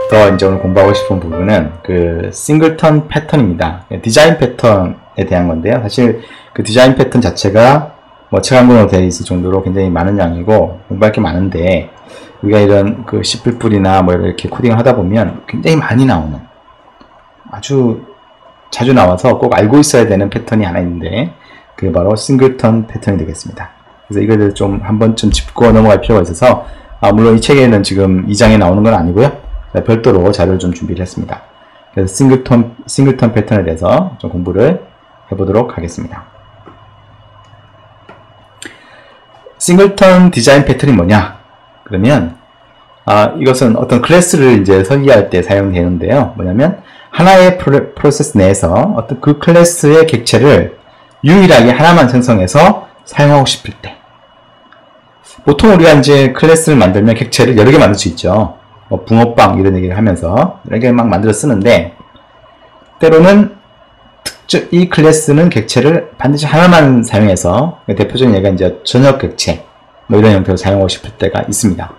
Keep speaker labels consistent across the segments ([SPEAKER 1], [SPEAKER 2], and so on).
[SPEAKER 1] 더 이제 오늘 공부하고 싶은 부분은 그 싱글턴 패턴입니다. 디자인 패턴에 대한 건데요. 사실 그 디자인 패턴 자체가 뭐 책 한 권으로 되어 있을 정도로 굉장히 많은 양이고 공부할 게 많은데, 우리가 이런 그 C++이나 뭐 이렇게 코딩을 하다 보면 굉장히 많이 나오는, 아주 자주 나와서 꼭 알고 있어야 되는 패턴이 하나 있는데, 그게 바로 싱글턴 패턴이 되겠습니다. 그래서 이거를 좀 한 번쯤 짚고 넘어갈 필요가 있어서, 물론 이 책에는 지금 2장에 나오는 건 아니고요. 별도로 자료를 좀 준비를 했습니다. 그래서 싱글턴 패턴에 대해서 좀 공부를 해보도록 하겠습니다. 싱글턴 디자인 패턴이 뭐냐? 그러면 이것은 어떤 클래스를 이제 설계할 때 사용되는데요. 뭐냐면 하나의 프로세스 내에서 어떤 그 클래스의 객체를 유일하게 하나만 생성해서 사용하고 싶을 때, 보통 우리가 이제 클래스를 만들면 객체를 여러 개 만들 수 있죠. 뭐 붕어빵 이런 얘기를 하면서 여러 개 막 만들어 쓰는데, 때로는 이 클래스는 객체를 반드시 하나만 사용해서, 대표적인 예가 이제 전역 객체 뭐 이런 형태로 사용하고 싶을 때가 있습니다.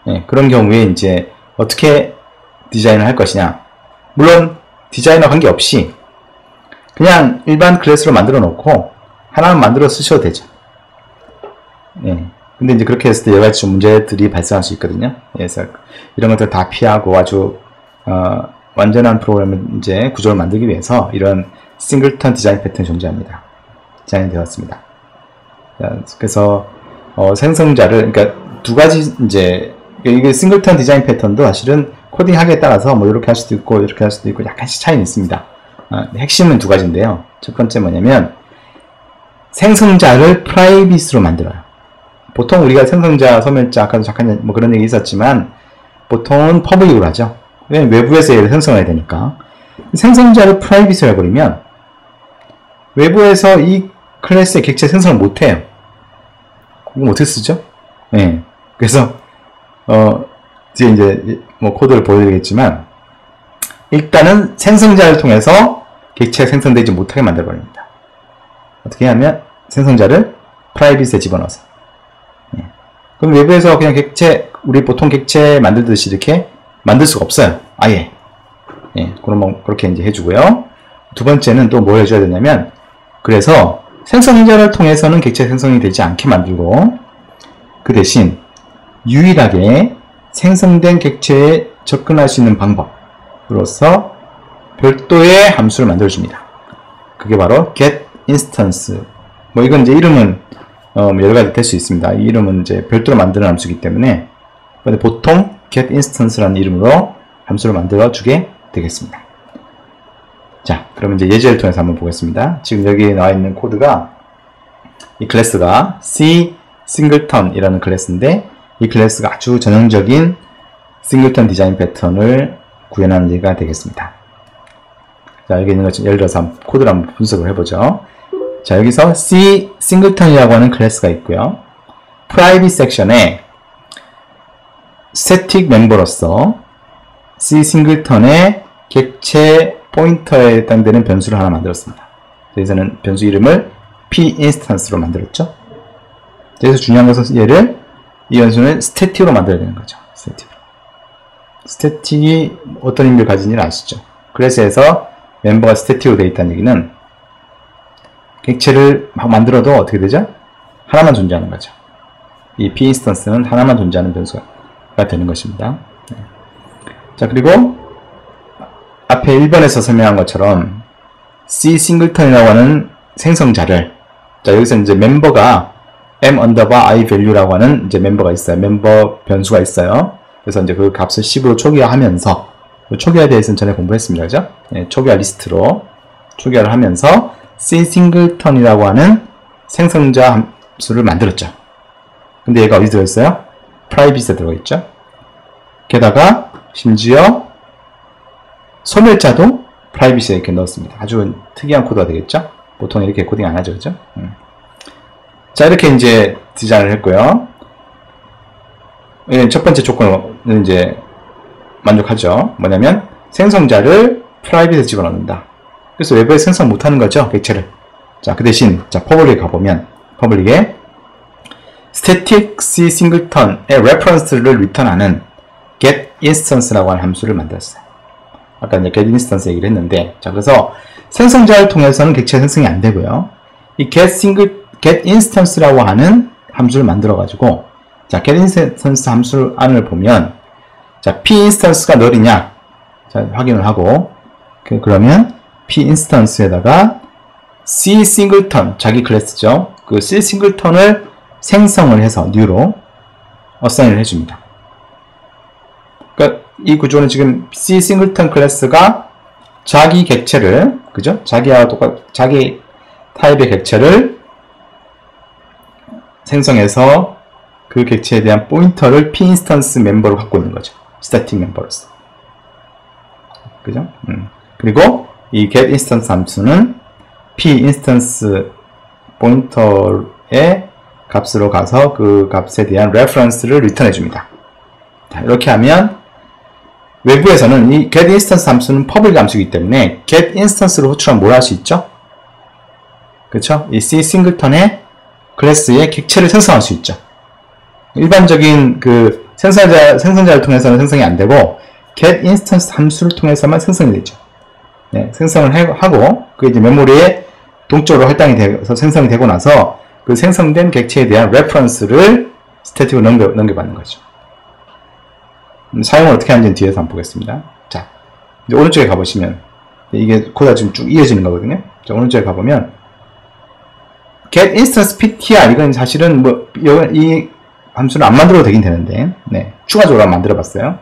[SPEAKER 1] 예, 그런 경우에 이제 어떻게 디자인을 할 것이냐. 물론 디자인과 관계없이 그냥 일반 클래스로 만들어 놓고 하나만 만들어 쓰셔도 되죠. 예. 근데 이제 그렇게 했을 때 여러 가지 문제들이 발생할 수 있거든요. 그래서 이런 것들 다 피하고 아주 완전한 프로그램을 이제 구조를 만들기 위해서 이런 싱글턴 디자인 패턴이 존재합니다. 디자인이 되었습니다. 그래서 생성자를, 그러니까 두 가지 이제, 이게 싱글턴 디자인 패턴도 사실은 코딩 하기에 따라서 뭐 이렇게 할 수도 있고 이렇게 할 수도 있고 약간씩 차이는 있습니다. 핵심은 두 가지인데요. 첫 번째 뭐냐면 생성자를 프라이빗으로 만들어요. 보통 우리가 생성자, 소멸자, 아까도 잠깐 뭐 그런 얘기 있었지만 보통은 퍼블릭으로 하죠. 왜냐면 외부에서 얘를 생성해야 되니까. 생성자를 프라이빗으로 해버리면 외부에서 이 클래스의 객체 생성을 못해요. 그럼 어떻게 쓰죠? 네. 그래서 뒤에 이제 뭐 코드를 보여드리겠지만, 일단은 생성자를 통해서 객체가 생성되지 못하게 만들어버립니다. 어떻게 하면 생성자를 프라이빗에 집어넣어서. 네. 그럼 외부에서 그냥 객체, 우리 보통 객체 만들듯이 이렇게 만들 수가 없어요. 아예. 예, 그럼 그렇게 이제 해주고요. 두 번째는 또 뭘 해줘야 되냐면, 그래서 생성자를 통해서는 객체 생성이 되지 않게 만들고, 그 대신 유일하게 생성된 객체에 접근할 수 있는 방법으로서 별도의 함수를 만들어줍니다. 그게 바로 getInstance. 뭐 이건 이제 이름은 여러 가지 될 수 있습니다. 이 이름은 이제 별도로 만드는 함수이기 때문에, 근데 보통 getInstance라는 이름으로 함수를 만들어 주게 되겠습니다. 자, 그러면 이제 예제를 통해서 한번 보겠습니다. 지금 여기 나와 있는 코드가, 이 클래스가 C 싱글턴이라는 클래스인데, 이 클래스가 아주 전형적인 싱글턴 디자인 패턴을 구현하는 예가 되겠습니다. 자, 여기 있는 것, 예를 들어서 코드를 한번 분석을 해보죠. 자, 여기서 C 싱글턴이라고 하는 클래스가 있고요. 프라이빗 섹션에 스태틱 멤버로서 C 싱글턴의 객체 포인터에 해당되는 변수를 하나 만들었습니다. 여기서는 변수 이름을 p-instance로 만들었죠. 그래서 중요한 것은 얘를, 이 변수는 스태틱으로 만들어야 되는 거죠. 스태틱이 어떤 의미를 가지는지를 아시죠? 클래스에서 멤버가 스태틱으로 되어 있다는 얘기는 객체를 막 만들어도 어떻게 되죠? 하나만 존재하는 거죠. 이 p-instance는 하나만 존재하는 변수가 되는 것입니다. 네. 자, 그리고 앞에 1번에서 설명한 것처럼 C 싱글턴이라고 하는 생성자를, 자, 여기서 이제 멤버가 m_i value라고 하는 이제 멤버가 있어요. 멤버 변수가 있어요. 그래서 이제 그 값을 10으로 초기화하면서, 초기화에 대해서는 전에 공부했습니다. 그죠? 네, 초기화 리스트로 초기화를 하면서 C 싱글턴이라고 하는 생성자 함수를 만들었죠. 근데 얘가 어디 들어있어요? 프라이빗에 들어있죠. 게다가 심지어 소멸자도 프라이빗에 이렇게 넣었습니다. 아주 특이한 코드가 되겠죠? 보통 이렇게 코딩 안 하죠, 그죠? 자, 이렇게 이제 디자인을 했고요. 첫 번째 조건은 이제 만족하죠. 뭐냐면 생성자를 프라이빗에 집어넣는다. 그래서 외부에 생성 못하는 거죠, 객체를. 자, 그 대신 자, 퍼블릭에 가보면 퍼블릭에 static C 싱글턴의 레퍼런스를 리턴하는 get instance라고 하는 함수를 만들었어요. 아까 이제 get instance 얘기를 했는데, 자, 그래서 생성자를 통해서는 객체 생성이 안 되고요. 이 get instance라고 하는 함수를 만들어가지고, 자, get instance 함수 안을 보면, 자, p instance가 null이냐? 자, 확인을 하고, 그러면 p instance에다가 c singleton, 자기 클래스죠. 그 c singleton을 생성을 해서 new로 어사인을 해줍니다. 그러니까 이 구조는 지금 c singleton 클래스가 자기 객체를, 그죠? 자기와 자기 타입의 객체를 생성해서 그 객체에 대한 포인터를 p instance 멤버로 갖고 있는 거죠. 스태틱 멤버로서. 그죠? 그리고 이 get instance 함수는 p instance 포인터의 값으로 가서 그 값에 대한 reference를 리턴해 줍니다. 자, 이렇게 하면 외부에서는 이 get instance 함수는 public 함수이기 때문에 get instance로 호출하면 뭘 할 수 있죠? 그렇죠? 이 C singleton의 클래스의 객체를 생성할 수 있죠. 일반적인 그 생성자를 통해서는 생성이 안 되고 get instance 함수를 통해서만 생성이 되죠. 네, 생성을 하고 그게 이제 메모리에 동적으로 할당이 돼서 생성이 되고 나서 그 생성된 객체에 대한 reference를 스태틱으로 넘겨받는 거죠. 사용을 어떻게 하는지는 뒤에서 한번 보겠습니다. 자, 이제 오른쪽에 가보시면 이게 코드가 지금 쭉 이어지는 거거든요. 자, 오른쪽에 가보면 get instance ptr 이건 사실은 뭐 이 함수를 안 만들어도 되긴 되는데 네, 추가적으로 만들어 봤어요.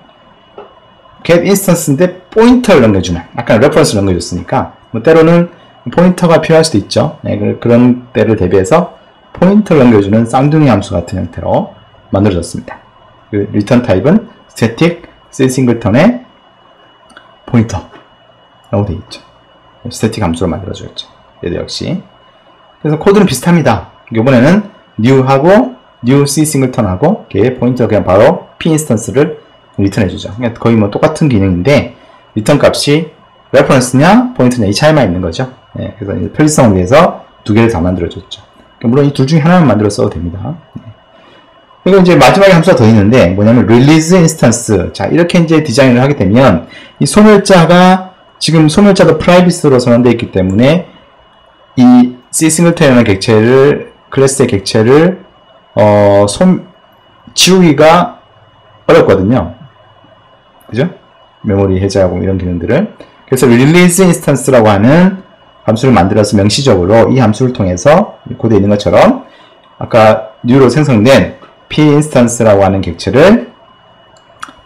[SPEAKER 1] get instance인데 포인터를 넘겨주는, 아까 reference를 넘겨줬으니까 뭐 때로는 포인터가 필요할 수도 있죠. 네, 그런 때를 대비해서 포인터를 넘겨주는 쌍둥이 함수 같은 형태로 만들어졌습니다. 그 return 타입은 static c singleton의 포인터라고 되어 있죠. static 함수로 만들어졌죠. 얘도 역시. 그래서 코드는 비슷합니다. 이번에는 new하고 new c singleton하고 포인터 그냥 바로 p instance를 리턴해주죠. 그러니까 거의 뭐 똑같은 기능인데 리턴 값이 reference냐 포인트냐 이 차이만 있는 거죠. 네, 그래서 편리성을 위해서 두 개를 다 만들어줬죠. 물론 이 둘 중에 하나만 만들어 써도 됩니다. 네. 그리고 이제 마지막에 함수가 더 있는데 뭐냐면 release instance. 자, 이렇게 이제 디자인을 하게 되면 이 소멸자가 지금 소멸자도 privacy로 선언되어 있기 때문에 이 C singleton이라는 객체를 클래스의 객체를 지우기가 어렵거든요. 그죠? 메모리 해제하고 이런 기능들을. 그래서 release instance라고 하는 함수를 만들어서 명시적으로 이 함수를 통해서 코드에 있는 것처럼 아까 new로 생성된 p instance라고 하는 객체를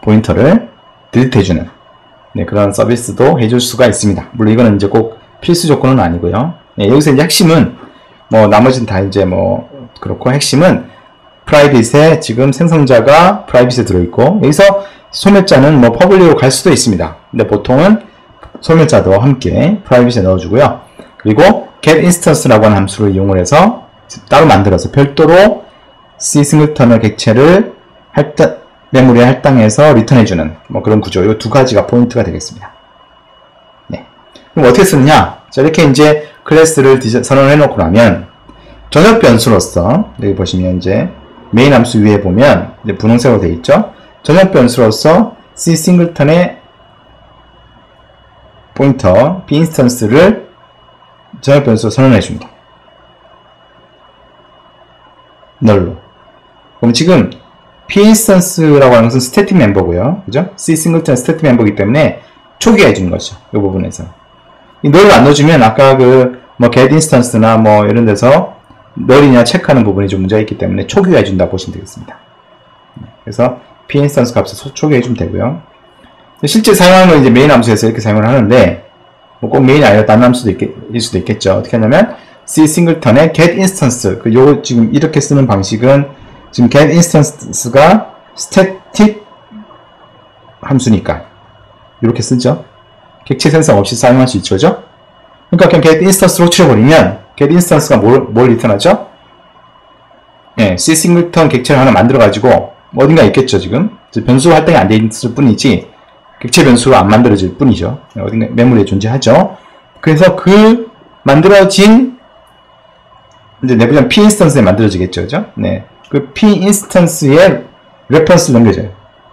[SPEAKER 1] 포인터를 delete 해주는 네, 그런 서비스도 해줄 수가 있습니다. 물론 이거는 이제 꼭 필수 조건은 아니고요. 네, 여기서 이제 핵심은 뭐 나머지는 다 이제 뭐 그렇고 핵심은 프라이빗에 지금 생성자가 프라이빗에 들어있고 여기서 소멸자는 뭐 퍼블릭으로 갈 수도 있습니다. 근데 보통은 소멸자도 함께 프라이빗에 넣어주고요. 그리고 get instance라고 하는 함수를 이용을 해서 따로 만들어서 별도로 C singleton의 객체를 메모리에 할당해서 리턴해주는 뭐 그런 구조. 이 두 가지가 포인트가 되겠습니다. 네. 그럼 어떻게 쓰느냐? 자, 이렇게 이제 클래스를 선언을 해놓고 나면 전역 변수로서 여기 보시면 이제 메인 함수 위에 보면 이제 분홍색으로 되어 있죠. 전역 변수로서 C singleton의 포인터 p instance를 전역 변수로 선언해 줍니다. null로. 그럼 지금 p instance라고 하는 것은 스태틱 멤버고요. 그죠? C singleton 스태틱 멤버이기 때문에 초기화해 주는 거죠. 이 부분에서. 이 null을 안 넣어주면 아까 뭐 get instance나 뭐 이런 데서 null이냐 체크하는 부분이 좀 문제가 있기 때문에 초기화해 준다 보시면 되겠습니다. 그래서 p instance 값을 초기화해 주면 되고요. 실제 사용하는 건 이제 메인 함수에서 이렇게 사용을 하는데 뭐 꼭 메인이 아니라 다른 함수도 일 수도 있겠죠. 어떻게 하냐면 C singleton의 get instance 요거 지금 이렇게 쓰는 방식은 지금 get instance가 static 함수니까 이렇게 쓰죠. 객체 생성 없이 사용할 수 있죠. 그죠? 그러니까 그냥 get instance로 호출해버리면 get instance가 뭘 리턴하죠? 예, C singleton 객체를 하나 만들어가지고 어딘가 있겠죠. 지금 변수 활동이 안 돼 있을 뿐이지 객체 변수로 안 만들어질 뿐이죠. 어딘가 메모리에 존재하죠. 그래서 그 만들어진 이제 내부적 p instance에 만들어지겠죠. 그죠? 네. 그 p instance에 reference를 넘겨줘요.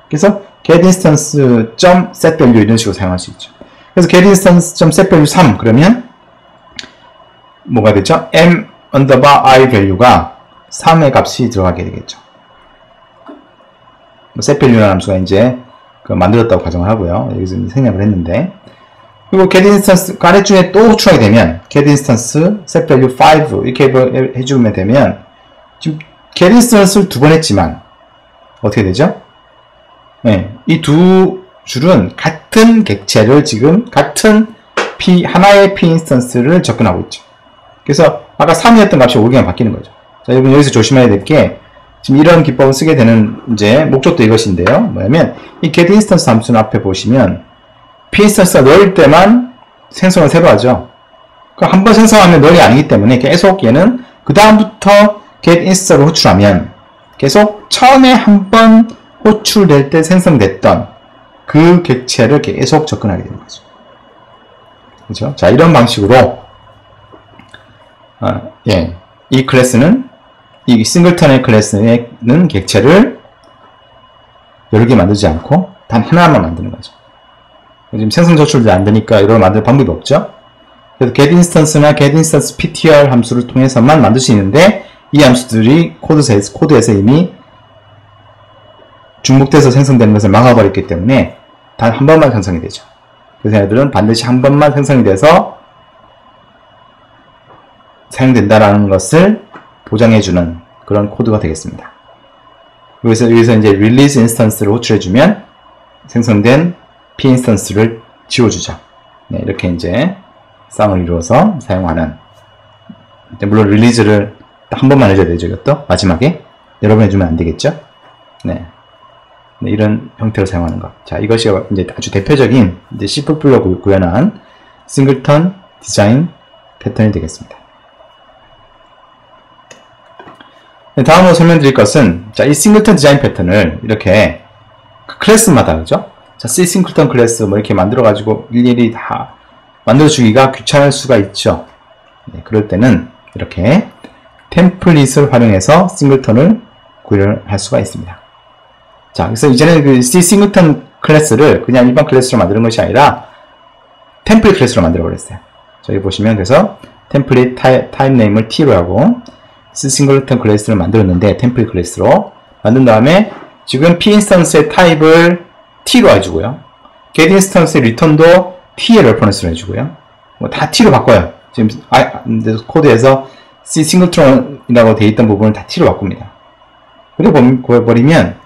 [SPEAKER 1] 그래서 getInstance.setValue 이런 식으로 사용할 수 있죠. 그래서 getInstance.setValue 3 그러면 뭐가 되죠? m_i value가 3의 값이 들어가게 되겠죠. setValue라는 함수가 이제 만들었다고 가정을 하고요. 여기서 생략을 했는데, 그리고 getInstance 아래 중에 또 호출하게 되면 getInstance setValue 5 이렇게 해주면 되면, 지금 getInstance를 두 번 했지만 어떻게 되죠? 네, 이 두 줄은 같은 객체를 지금 같은 하나의 p_instance를 접근하고 있죠. 그래서 아까 3이었던 값이 5가 바뀌는 거죠. 자, 여러분 여기서 조심해야 될 게, 지금 이런 기법을 쓰게 되는 이제 목적도 이것인데요. 뭐냐면 이 getInstance 함수는 앞에 보시면 p_instance가 널일 때만 생성을 새로 하죠. 그럼 한번 생성하면 널이 아니기 때문에 계속 얘는 그 다음부터 getInstance를 호출하면 계속 처음에 한번 호출될 때 생성됐던 그 객체를 계속 접근하게 되는 거죠. 그렇죠? 자, 이런 방식으로 이 클래스는, 이 싱글턴의 클래스는 객체를 여러 개 만들지 않고 단 하나만 만드는 거죠. 지금 생성 저출도 안 되니까 이걸 만들 방법이 없죠. 그래서 getInstance나 getInstancePTR 함수를 통해서만 만들 수 있는데, 이 함수들이 코드에서 이미 중복돼서 생성되는 것을 막아버렸기 때문에 단 한 번만 생성이 되죠. 그래서 얘들은 반드시 한 번만 생성이 돼서 사용된다라는 것을 보장해주는 그런 코드가 되겠습니다. 여기서 이제 release instance를 호출해주면 생성된 p_instance를 지워주죠. 네, 이렇게 이제 쌍을 이루어서 사용하는, 물론 릴리즈를 한 번만 해줘야 되죠. 이것도 마지막에 여러 번 해주면 안 되겠죠. 네, 이런 형태로 사용하는 것. 자, 이것이 이제 아주 대표적인 이제 C++ 구현한 싱글턴 디자인 패턴이 되겠습니다. 네, 다음으로 설명드릴 것은, 자, 이 싱글턴 디자인 패턴을 이렇게 클래스마다, 그죠? 자, C 싱글턴 클래스 뭐 이렇게 만들어가지고 일일이 다 만들어주기가 귀찮을 수가 있죠. 네, 그럴 때는 이렇게 템플릿을 활용해서 싱글턴을 구현할 수가 있습니다. 자, 그래서 이제는 그 C 싱글턴 클래스를 그냥 일반 클래스로 만드는 것이 아니라 템플릿 클래스로 만들어 버렸어요. 저기 보시면, 그래서 템플릿 타입 네임을 T로 하고 C 싱글턴 클래스를 만들었는데, 템플릿 클래스로 만든 다음에 지금 p_instance의 타입을 T로 해주고요. getInstance의 리턴도 T의 레퍼런스로 해주고요. 뭐 다 T로 바꿔요. 지금 코드에서 C 싱글턴이라고 되어 있던 부분을 다 T로 바꿉니다. 그래 버리면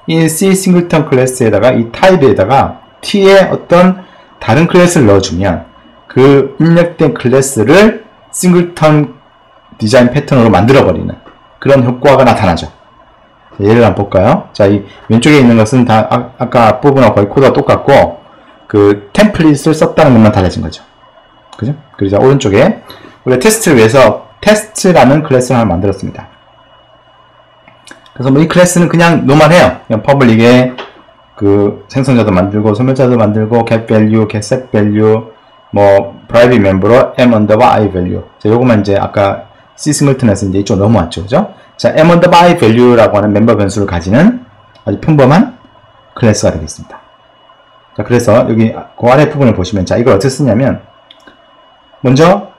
[SPEAKER 1] 이 C 싱글턴 클래스에다가 이 타입에다가 T의 어떤 다른 클래스를 넣어주면 그 입력된 클래스를 싱글턴 디자인 패턴으로 만들어버리는 그런 효과가 나타나죠. 예를 한번 볼까요? 자, 이 왼쪽에 있는 것은 다 아까 앞부분하고 거의 코드가 똑같고 그 템플릿을 썼다는 것만 달라진 거죠. 그죠? 그리고 자, 오른쪽에 우리가 테스트를 위해서 테스트라는 클래스를 하나 만들었습니다. 그래서 뭐 이 클래스는 그냥 노멀해요. 그냥 퍼블릭에 그 생성자도 만들고 소멸자도 만들고 getValue, getSetValue, 뭐 private member로 m_i value. 자, 요거만 이제 아까 C 싱글턴에서 이제 이쪽 넘어왔죠, 그죠? 자, m_i value라고 하는 멤버 변수를 가지는 아주 평범한 클래스가 되겠습니다. 자, 그래서 여기 그 아래 부분을 보시면, 자, 이걸 어떻게 쓰냐면, 먼저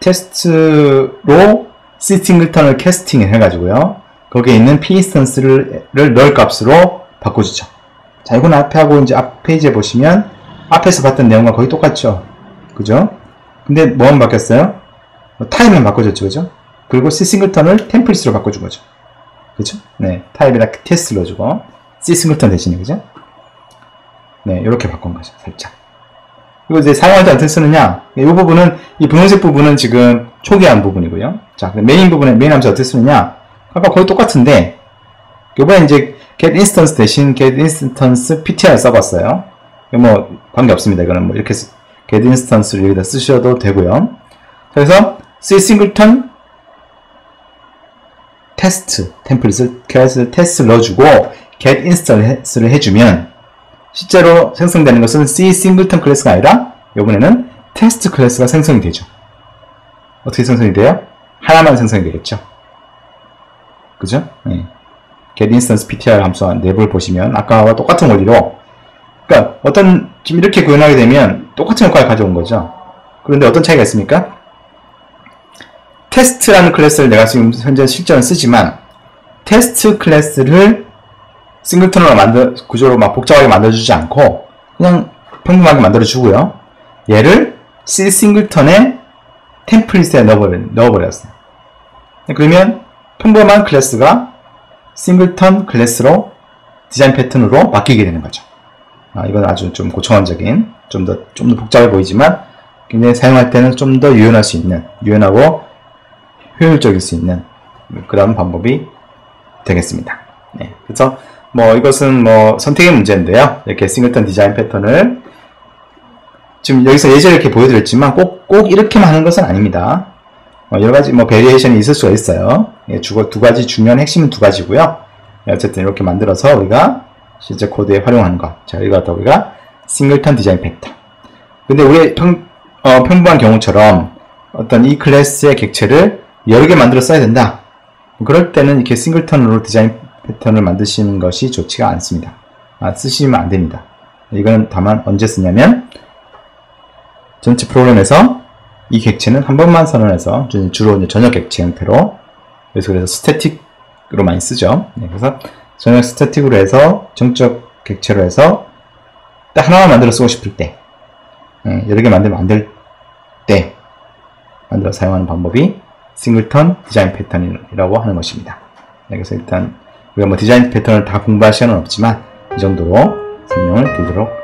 [SPEAKER 1] 테스트로 C 싱글턴을 캐스팅을 해가지고요, 거기에 있는 p_instance를 널 값으로 바꿔주죠. 자, 이건 앞에 하고 이제 앞 페이지에 보시면 앞에서 봤던 내용과 거의 똑같죠, 그죠? 근데 뭐만 바뀌었어요? 타입만 바꿔줬죠, 그죠? 그리고 C 싱글턴을 템플릿으로 바꿔준 거죠, 그죠? 네, 타입에다 테스트를 넣어주고 C 싱글턴 대신에, 그죠? 네, 이렇게 바꾼 거죠, 살짝. 그리고 이제 사용할 때 어떻게 쓰느냐? 이 부분은, 이 분홍색 부분은 지금 초기화한 부분이고요. 자, 메인 부분에 메인 함수 어떻게 쓰느냐? 아까 거의 똑같은데 이번에 이제 getInstance 대신 getInstance PTR 써봤어요. 뭐 관계 없습니다. 이거는 뭐 이렇게 getInstance를 여기다 쓰셔도 되고요. 그래서 C 싱글턴 테스트 템플릿을 테스트를 넣어주고 getInstance를 해주면 실제로 생성되는 것은 C 싱글턴 클래스가 아니라 이번에는 테스트 클래스가 생성이 되죠. 어떻게 생성이 돼요? 하나만 생성이 되겠죠. 그죠? 네. get instance ptr 함수 내부를 보시면 아까와 똑같은 원리로, 그러니까 지금 이렇게 구현하게 되면 똑같은 효과를 가져온 거죠. 그런데 어떤 차이가 있습니까? 테스트라는 클래스를 내가 지금 현재 실전을 쓰지만 테스트 클래스를 싱글턴으로 구조로 막 복잡하게 만들어주지 않고 그냥 평범하게 만들어주고요. 얘를 C 싱글턴의 템플릿에 넣어버렸어요. 그러면 평범한 클래스가 싱글턴 클래스로 디자인 패턴으로 바뀌게 되는 거죠. 이건 아주 좀 고차원적인, 좀 더 복잡해 보이지만 굉장히 사용할 때는 좀 더 유연할 수 있는, 유연하고 효율적일 수 있는 그런 방법이 되겠습니다. 네, 그래서 이것은 선택의 문제인데요. 이렇게 싱글턴 디자인 패턴을 지금 여기서 예제를 이렇게 보여드렸지만 꼭 이렇게만 하는 것은 아닙니다. 여러 가지 베리에이션이 있을 수가 있어요. 예, 두 가지 중요한 핵심은 두 가지고요. 예, 어쨌든 이렇게 만들어서 우리가 실제 코드에 활용하는 것. 자, 이거 갖다 우리가 싱글턴 디자인 패턴. 근데 우리 평범한 경우처럼 어떤 이 클래스의 객체를 여러 개 만들어 써야 된다. 그럴 때는 이렇게 싱글턴으로 디자인 패턴을 만드시는 것이 좋지가 않습니다. 쓰시면 안 됩니다. 이거는 다만 언제 쓰냐면 전체 프로그램에서 이 객체는 한 번만 선언해서 주로 이제 전역 객체 형태로, 그래서 스태틱으로 많이 쓰죠. 네, 그래서 전역 스태틱으로 해서 정적 객체로 해서 딱 하나만 만들어 쓰고 싶을 때, 여러 개 만들면 안 될 때 만들어 사용하는 방법이 싱글턴 디자인 패턴이라고 하는 것입니다. 네, 그래서 일단 우리가 디자인 패턴을 다 공부할 시간은 없지만 이 정도로 설명을 드리도록